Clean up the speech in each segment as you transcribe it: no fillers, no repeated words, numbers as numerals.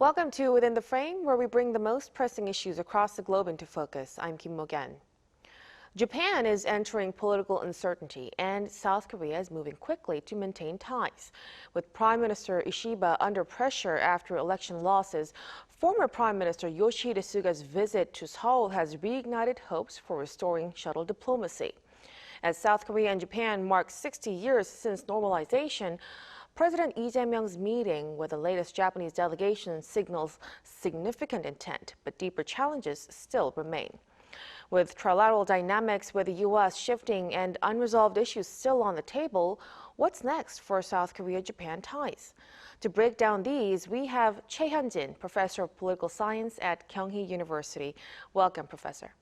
Welcome to Within the Frame, where we bring the most pressing issues across the globe into focus. I'm Kim Mok-yeon. Japan is entering political uncertainty, and South Korea is moving quickly to maintain ties. With Prime Minister Ishiba under pressure after election losses, former Prime Minister Yoshihide Suga's visit to Seoul has reignited hopes for restoring shuttle diplomacy. As South Korea and Japan mark 60 years since normalization, President Lee Jae-myung's meeting with the latest Japanese delegation signals significant intent, but deeper challenges still remain. With trilateral dynamics with the U.S. shifting and unresolved issues still on the table, what's next for South Korea-Japan ties? To break down these, we have Choi Hyun Jin, Professor of Political Science at Kyung Hee University. Welcome, Professor.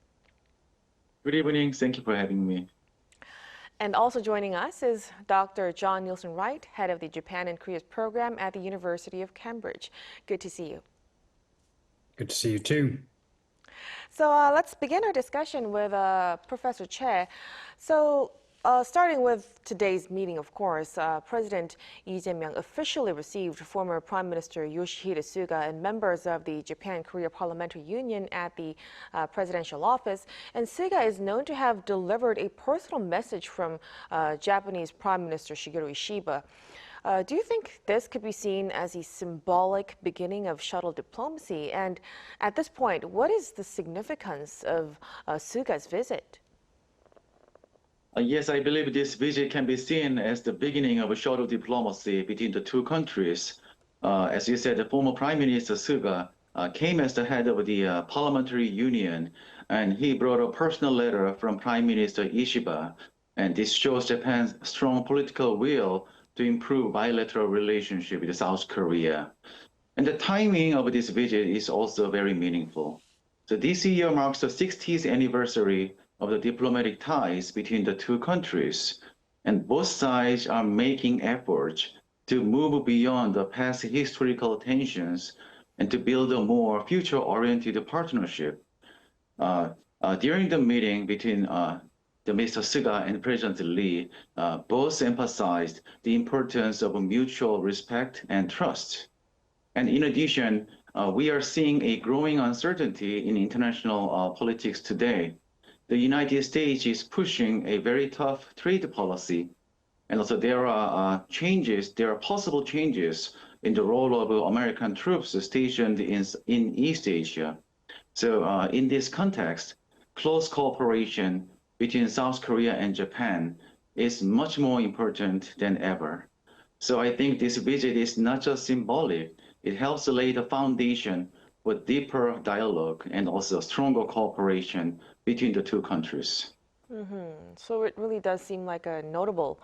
Good evening. Thank you for having me. And also joining us is Dr. John Nielsen Wright, head of the Japan and Korea's program at the University of Cambridge. Good to see you. Good to see you too. So let's begin our discussion with Professor Choi. So starting with today's meeting, of course, President Lee Jae-myung officially received former Prime Minister Yoshihide Suga and members of the Japan-Korea Parliamentary Union at the presidential office. And Suga is known to have delivered a personal message from Japanese Prime Minister Shigeru Ishiba. Do you think this could be seen as a symbolic beginning of shuttle diplomacy? And at this point, what is the significance of Suga's visit? Yes, I believe this visit can be seen as the beginning of a shuttle diplomacy between the two countries. As you said, the former Prime Minister Suga came as the head of the Parliamentary Union, and he brought a personal letter from Prime Minister Ishiba. And this shows Japan's strong political will to improve bilateral relationship with South Korea. And the timing of this visit is also very meaningful. So this year marks the 60th anniversary of the diplomatic ties between the two countries. And both sides are making efforts to move beyond the past historical tensions and to build a more future-oriented partnership. During the meeting between Mr. Suga and President Lee, both emphasized the importance of mutual respect and trust. And in addition, we are seeing a growing uncertainty in international politics today. The United States is pushing a very tough trade policy. And also there are possible changes in the role of American troops stationed in East Asia. So in this context, close cooperation between South Korea and Japan is much more important than ever. So I think this visit is not just symbolic, it helps lay the foundation for deeper dialogue and also stronger cooperation between the two countries. So it really does seem like a notable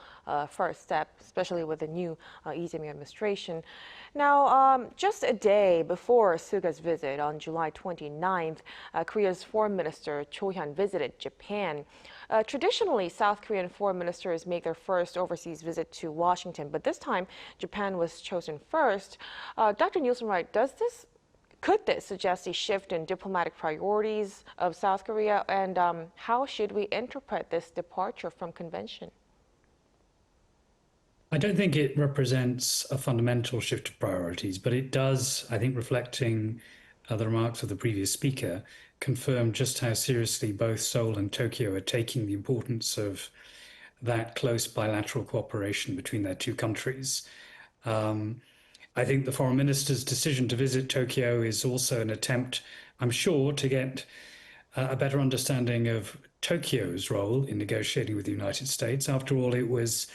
first step, especially with the new Lee Jae-myung administration. Now, just a day before Suga's visit on July 29th, Korea's foreign minister Choi Hyun visited Japan. Traditionally, South Korean foreign ministers make their first overseas visit to Washington, but this time Japan was chosen first. Dr. Nielsen Wright, could this suggest a shift in diplomatic priorities of South Korea, and how should we interpret this departure from convention? I don't think it represents a fundamental shift of priorities, but it does, I think, reflecting the remarks of the previous speaker, confirm just how seriously both Seoul and Tokyo are taking the importance of that close bilateral cooperation between their two countries. I think the foreign minister's decision to visit Tokyo is also an attempt, I'm sure, to get a better understanding of Tokyo's role in negotiating with the United States. After all, it was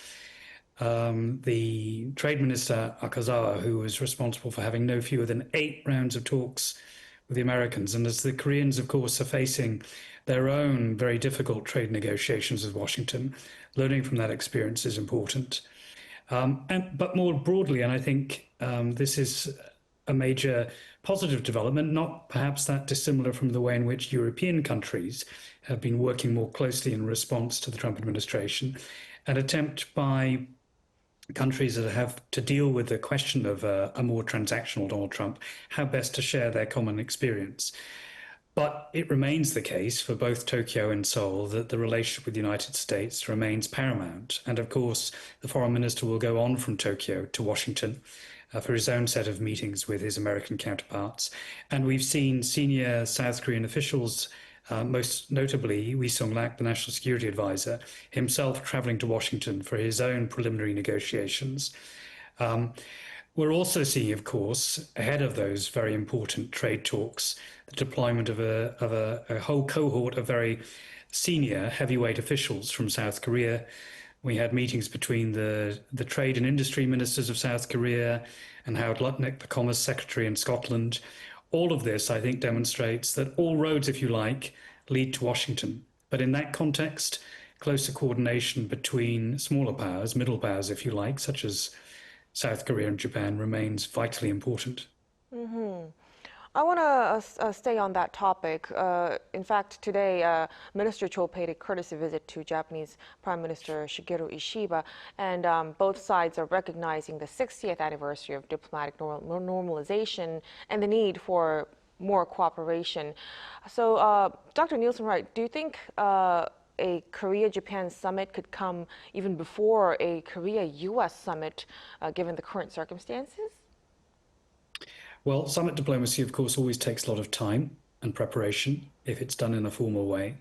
the Trade Minister Akazawa who was responsible for having no fewer than 8 rounds of talks with the Americans. And as the Koreans, of course, are facing their own very difficult trade negotiations with Washington, learning from that experience is important. But more broadly, and I think this is a major positive development, not perhaps that dissimilar from the way in which European countries have been working more closely in response to the Trump administration, an attempt by countries that have to deal with the question of a more transactional Donald Trump, how best to share their common experience. But it remains the case for both Tokyo and Seoul that the relationship with the United States remains paramount. And of course, the foreign minister will go on from Tokyo to Washington for his own set of meetings with his American counterparts. And we've seen senior South Korean officials, most notably Ri Sung-lak, the National Security Advisor, himself traveling to Washington for his own preliminary negotiations. We're also seeing, of course, ahead of those very important trade talks, the deployment of a whole cohort of very senior heavyweight officials from South Korea. We had meetings between the trade and industry ministers of South Korea and Howard Lutnick, the Commerce Secretary in Scotland. All of this, I think, demonstrates that all roads, if you like, lead to Washington. But in that context, closer coordination between smaller powers, middle powers, if you like, such as South Korea and Japan, remains vitally important. I want to stay on that topic. In fact, today, Minister Cho paid a courtesy visit to Japanese Prime Minister Shigeru Ishiba, and both sides are recognizing the 60th anniversary of diplomatic normalization and the need for more cooperation. So, Dr. Nielsen-Wright, do you think a Korea-Japan summit could come even before a Korea-US summit, given the current circumstances? Well, summit diplomacy, of course, always takes a lot of time and preparation if it's done in a formal way,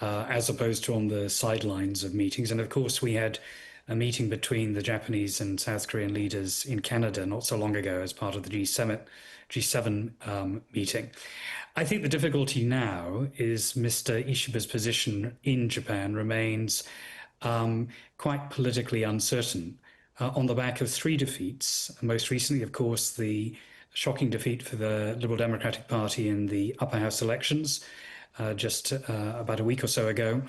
as opposed to on the sidelines of meetings. And of course, we had a meeting between the Japanese and South Korean leaders in Canada not so long ago as part of the G7 meeting. I think the difficulty now is Mr. Ishiba's position in Japan remains quite politically uncertain on the back of 3 defeats. Most recently, of course, the shocking defeat for the Liberal Democratic Party in the upper house elections just about a week or so ago.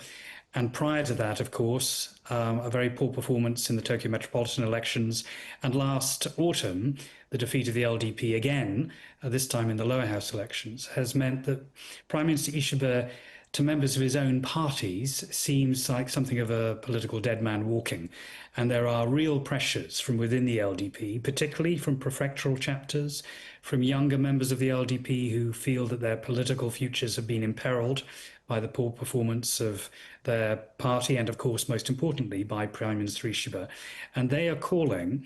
And prior to that, of course, a very poor performance in the Tokyo metropolitan elections. And last autumn, the defeat of the LDP again, this time in the lower house elections, has meant that Prime Minister Ishiba, to members of his own parties, seems like something of a political dead man walking. And there are real pressures from within the LDP, particularly from prefectural chapters, from younger members of the LDP who feel that their political futures have been imperiled by the poor performance of their party and, of course, most importantly, by Prime Minister Ishiba. And they are calling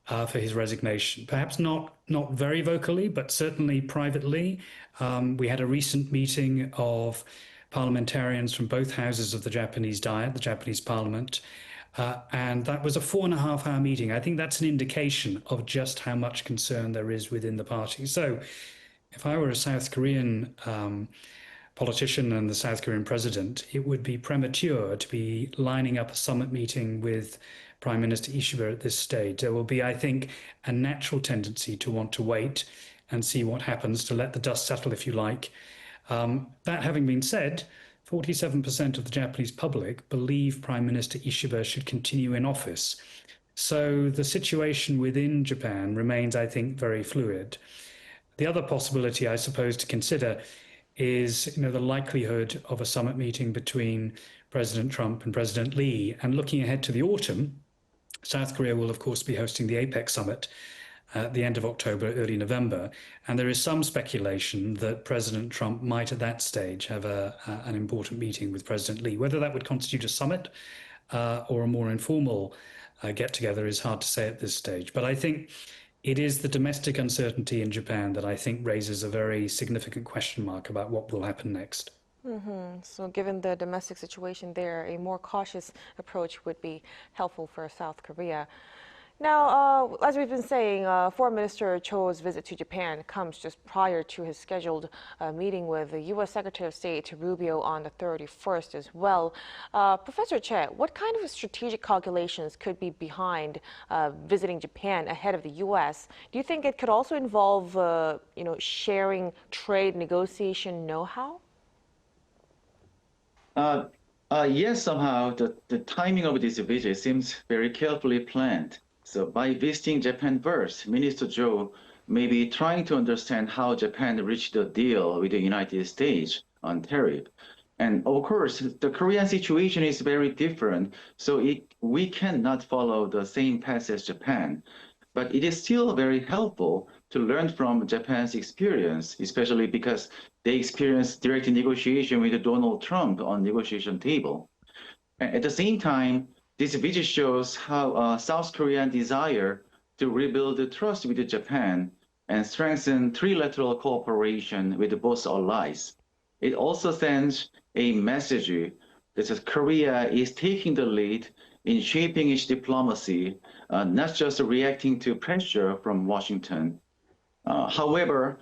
for his resignation, perhaps not very vocally, but certainly privately. We had a recent meeting of parliamentarians from both houses of the Japanese Diet, the Japanese Parliament, and that was a 4.5-hour meeting. I think that's an indication of just how much concern there is within the party. So if I were a South Korean politician and the South Korean president, it would be premature to be lining up a summit meeting with Prime Minister Ishiba at this stage. There will be, I think, a natural tendency to want to wait and see what happens, to let the dust settle, if you like. That having been said, 47% of the Japanese public believe Prime Minister Ishiba should continue in office. So the situation within Japan remains, I think, very fluid. The other possibility, I suppose, to consider is the likelihood of a summit meeting between President Trump and President Lee. And looking ahead to the autumn, South Korea will, of course, be hosting the APEC summit at the end of October, early November. And there is some speculation that President Trump might at that stage have an important meeting with President Lee. Whether that would constitute a summit or a more informal get-together is hard to say at this stage. But I think it is the domestic uncertainty in Japan that I think raises a very significant question mark about what will happen next. So given the domestic situation there, a more cautious approach would be helpful for South Korea. Now, as we've been saying, Foreign Minister Cho's visit to Japan comes just prior to his scheduled meeting with the U.S. Secretary of State Rubio on the 31st as well. Professor Che, what kind of strategic calculations could be behind visiting Japan ahead of the U.S.? Do you think it could also involve, sharing trade negotiation know-how? Yes, somehow the timing of this visit seems very carefully planned. So by visiting Japan first, Minister Cho may be trying to understand how Japan reached a deal with the United States on tariff. And of course, the Korean situation is very different, so we cannot follow the same path as Japan. But it is still very helpful to learn from Japan's experience, especially because they experienced direct negotiation with Donald Trump on negotiation table. At the same time, this visit shows how South Korean desire to rebuild the trust with Japan and strengthen trilateral cooperation with both allies. It also sends a message that Korea is taking the lead in shaping its diplomacy, not just reacting to pressure from Washington. However,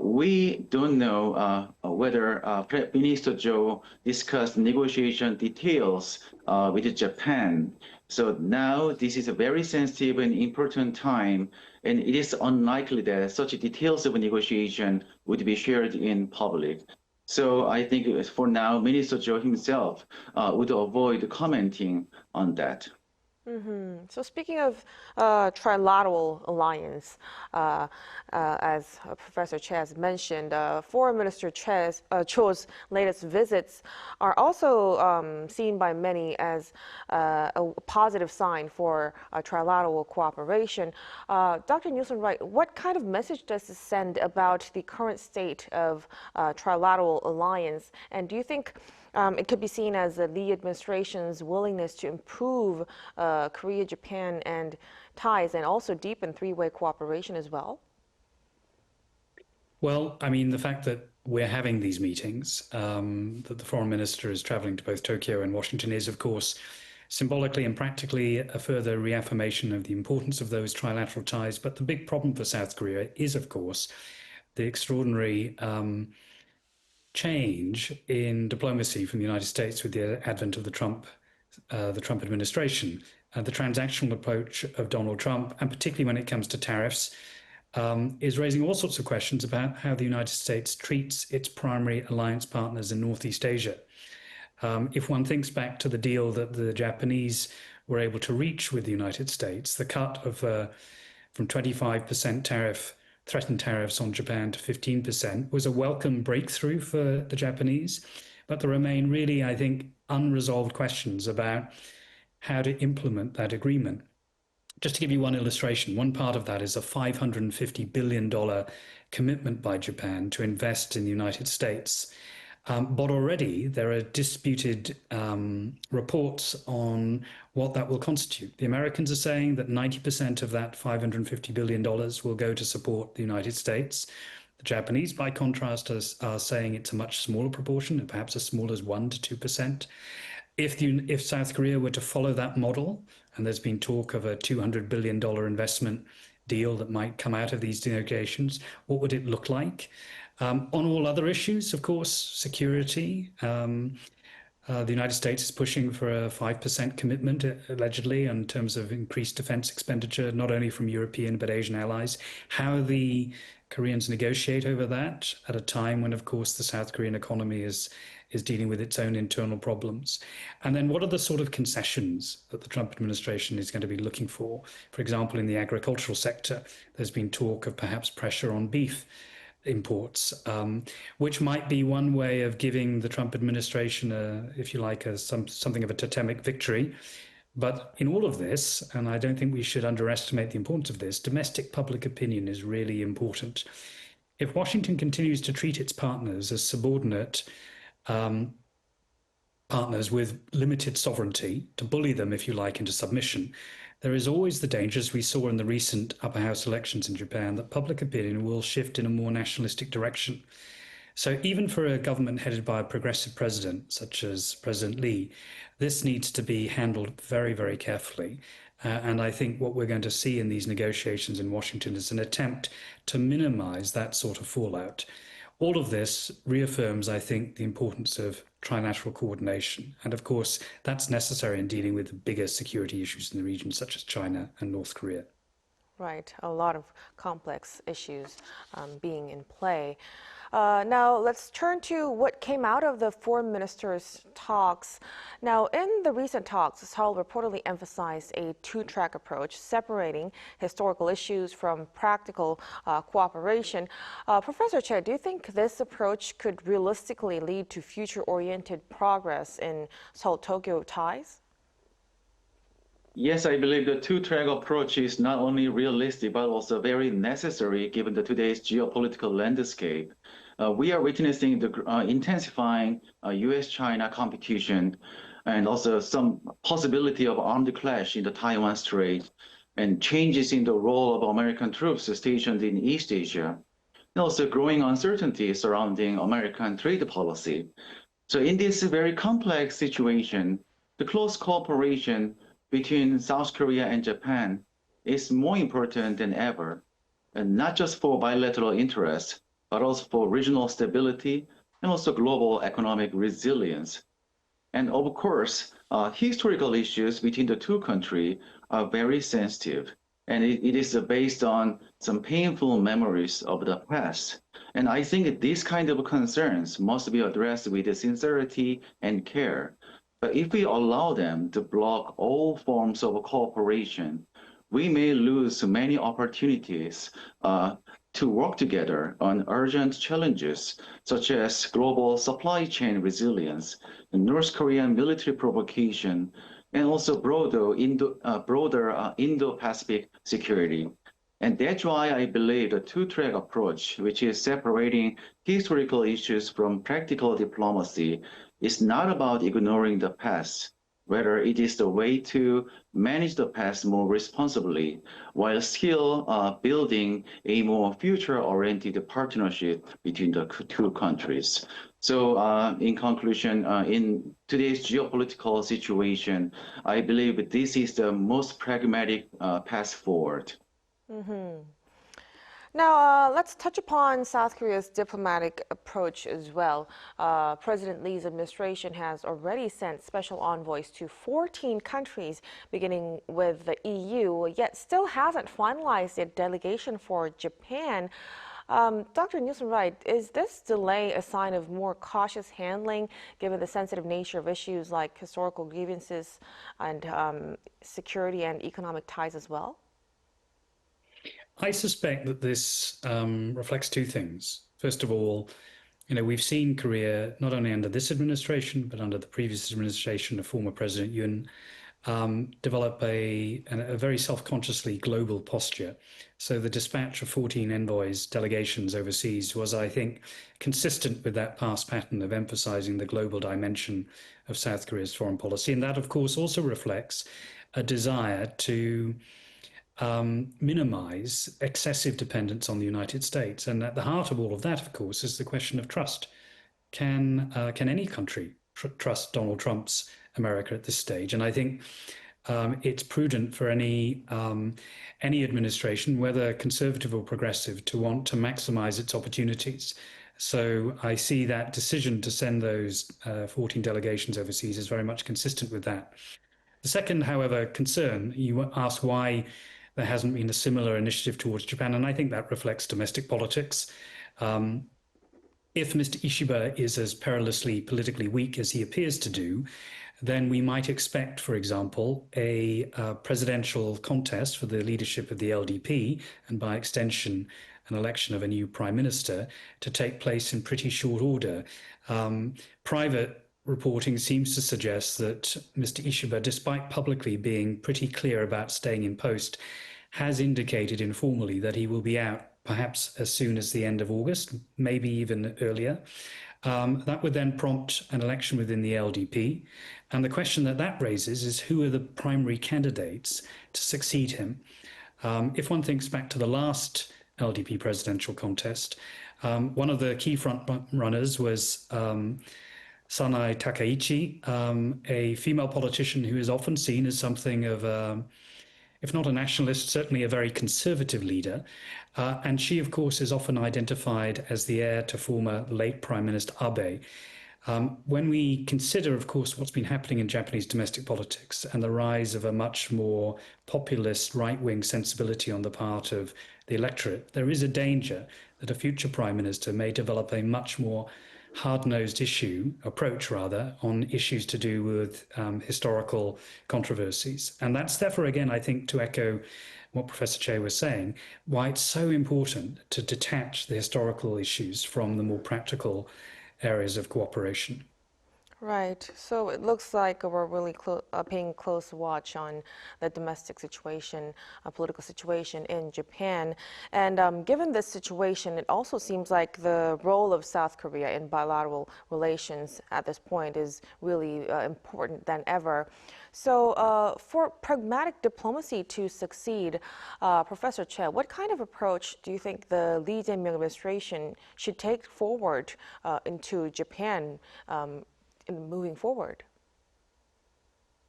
we don't know whether Prime Minister Jo discussed negotiation details with Japan. So now this is a very sensitive and important time, and it is unlikely that such details of a negotiation would be shared in public. So I think for now, Minister Jo himself would avoid commenting on that. So speaking of trilateral alliance, as Professor Che has mentioned, Foreign Minister Cho's latest visits are also seen by many as a positive sign for trilateral cooperation. Dr. Nielsen-Wright, what kind of message does this send about the current state of trilateral alliance? And do you think it could be seen as the Lee administration's willingness to improve Korea-Japan and ties and also deepen three-way cooperation as well? Well, I mean, the fact that we're having these meetings, that the foreign minister is traveling to both Tokyo and Washington is, of course, symbolically and practically a further reaffirmation of the importance of those trilateral ties. But the big problem for South Korea is, of course, the extraordinary change in diplomacy from the United States with the advent of the Trump administration. The transactional approach of Donald Trump, and particularly when it comes to tariffs, is raising all sorts of questions about how the United States treats its primary alliance partners in Northeast Asia. If one thinks back to the deal that the Japanese were able to reach with the United States, the cut of from 25% threatened tariffs on Japan to 15% was a welcome breakthrough for the Japanese, but there remain really, I think, unresolved questions about how to implement that agreement. Just to give you one illustration, one part of that is a $550 billion commitment by Japan to invest in the United States. But already there are disputed reports on what that will constitute. The Americans are saying that 90% of that $550 billion will go to support the United States. The Japanese, by contrast, are saying it's a much smaller proportion, perhaps as small as 1% to 2%. If South Korea were to follow that model, and there's been talk of a $200 billion investment deal that might come out of these negotiations, what would it look like? On all other issues, of course, security, the United States is pushing for a 5% commitment, allegedly, in terms of increased defense expenditure, not only from European but Asian allies. How the Koreans negotiate over that at a time when, of course, the South Korean economy is dealing with its own internal problems. And then what are the sort of concessions that the Trump administration is going to be looking for? For example, in the agricultural sector, there's been talk of perhaps pressure on beef imports, which might be one way of giving the Trump administration, if you like, something of a totemic victory. But in all of this, and I don't think we should underestimate the importance of this, domestic public opinion is really important. If Washington continues to treat its partners as subordinate partners with limited sovereignty, to bully them, if you like, into submission, there is always the danger, as we saw in the recent upper house elections in Japan, that public opinion will shift in a more nationalistic direction. So even for a government headed by a progressive president, such as President Lee, this needs to be handled very, very carefully. And I think what we're going to see in these negotiations in Washington is an attempt to minimize that sort of fallout. All of this reaffirms, I think, the importance of trilateral coordination. And of course, that's necessary in dealing with the bigger security issues in the region, such as China and North Korea. Right, a lot of complex issues being in play. Now, let's turn to what came out of the foreign ministers' talks. Now, in the recent talks, Seoul reportedly emphasized a two-track approach, separating historical issues from practical cooperation. Professor Che, do you think this approach could realistically lead to future-oriented progress in Seoul-Tokyo ties? Yes, I believe the two-track approach is not only realistic, but also very necessary given today's geopolitical landscape. We are witnessing the intensifying US-China competition and also some possibility of armed clash in the Taiwan Strait. and changes in the role of American troops stationed in East Asia, and also growing uncertainty surrounding American trade policy. So in this very complex situation, the close cooperation between South Korea and Japan is more important than ever, and not just for bilateral interests, but also for regional stability and also global economic resilience. And of course, historical issues between the two countries are very sensitive, and it is based on some painful memories of the past. And I think these kind of concerns must be addressed with sincerity and care. But if we allow them to block all forms of cooperation, we may lose many opportunities to work together on urgent challenges such as global supply chain resilience, North Korean military provocation, and also broader Indo-Pacific security. And that's why I believe the two-track approach, which is separating historical issues from practical diplomacy, is not about ignoring the past. Rather, it is the way to manage the past more responsibly, while still building a more future-oriented partnership between the two countries. So in conclusion, in today's geopolitical situation, I believe this is the most pragmatic path forward. Mm-hmm. Now, let's touch upon South Korea's diplomatic approach as well. President Lee's administration has already sent special envoys to 14 countries, beginning with the EU, yet still hasn't finalized a delegation for Japan. Dr. Nielsen-Wright, is this delay a sign of more cautious handling, given the sensitive nature of issues like historical grievances and security and economic ties as well? I suspect that this reflects two things. First of all, we've seen Korea, not only under this administration, but under the previous administration of former President Yoon, develop a very self-consciously global posture. So the dispatch of 14 envoys, delegations overseas, was, I think, consistent with that past pattern of emphasizing the global dimension of South Korea's foreign policy. And that, of course, also reflects a desire to minimize excessive dependence on the United States. And at the heart of all of that, of course, is the question of trust. Can any country trust Donald Trump's America at this stage? And I think it's prudent for any administration, whether conservative or progressive, to want to maximize its opportunities. So I see that decision to send those 14 delegations overseas is very much consistent with that. The second, however, concern, you ask why there hasn't been a similar initiative towards Japan, and I think that reflects domestic politics. If Mr. Ishiba is as perilously politically weak as he appears to do, then we might expect, for example, a presidential contest for the leadership of the LDP, and by extension, an election of a new prime minister, to take place in pretty short order. Private reporting seems to suggest that Mr. Ishiba, despite publicly being pretty clear about staying in post, has indicated informally that he will be out perhaps as soon as the end of August, maybe even earlier. That would then prompt an election within the LDP. And the question that raises is, who are the primary candidates to succeed him? If one thinks back to the last LDP presidential contest, one of the key front runners was Sanai Takaichi, a female politician who is often seen as something of if not a nationalist, certainly a very conservative leader. And she, of course, is often identified as the heir to former late Prime Minister Abe. When we consider, of course, what's been happening in Japanese domestic politics and the rise of a much more populist right-wing sensibility on the part of the electorate, there is a danger that a future Prime Minister may develop a much more hard-nosed approach on issues to do with historical controversies. And that's therefore, again, I think, to echo what Professor Choi was saying, why it's so important to detach the historical issues from the more practical areas of cooperation. Right. So it looks like we're really paying close watch on the domestic situation, political situation in Japan. And given this situation, it also seems like the role of South Korea in bilateral relations at this point is really important than ever. So for pragmatic diplomacy to succeed, Professor Choi, what kind of approach do you think the Lee Jae-myung administration should take forward into Japan in moving forward?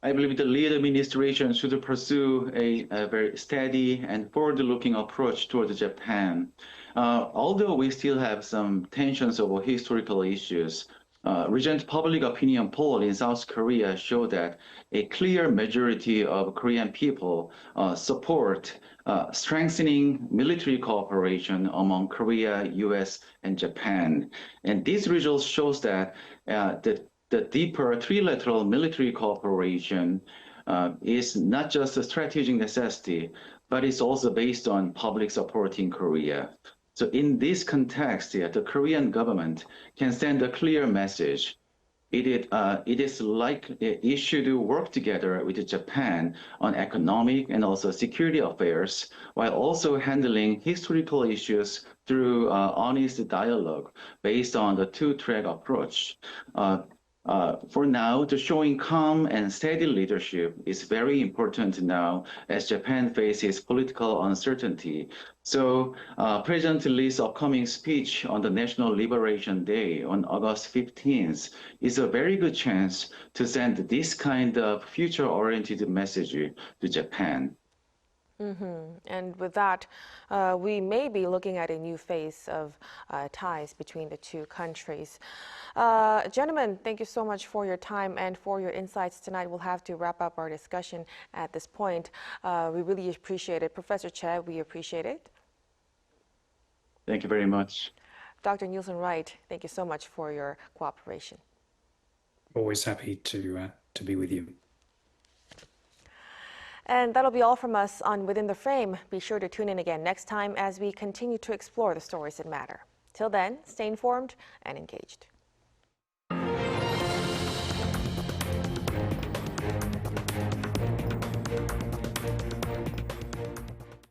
I believe the Lee administration should pursue a very steady and forward-looking approach toward Japan. Although we still have some tensions over historical issues, recent public opinion poll in South Korea show that a clear majority of Korean people support strengthening military cooperation among Korea, US, and Japan. And these results shows that the deeper trilateral military cooperation is not just a strategic necessity, but it's also based on public support in Korea. So in this context, the Korean government can send a clear message. It should work together with Japan on economic and also security affairs, while also handling historical issues through honest dialogue based on the two-track approach. For now, the showing calm and steady leadership is very important now as Japan faces political uncertainty. So President Lee's upcoming speech on the National Liberation Day on August 15th is a very good chance to send this kind of future-oriented message to Japan. And with that, we may be looking at a new phase of ties between the two countries. Gentlemen, thank you so much for your time and for your insights tonight. We'll have to wrap up our discussion at this point. We really appreciate it. Professor Choi, we appreciate it. Thank you very much. Dr. Nielsen Wright, thank you so much for your cooperation. Always happy to be with you. And that'll be all from us on Within the Frame. Be sure to tune in again next time as we continue to explore the stories that matter. Till then, stay informed and engaged.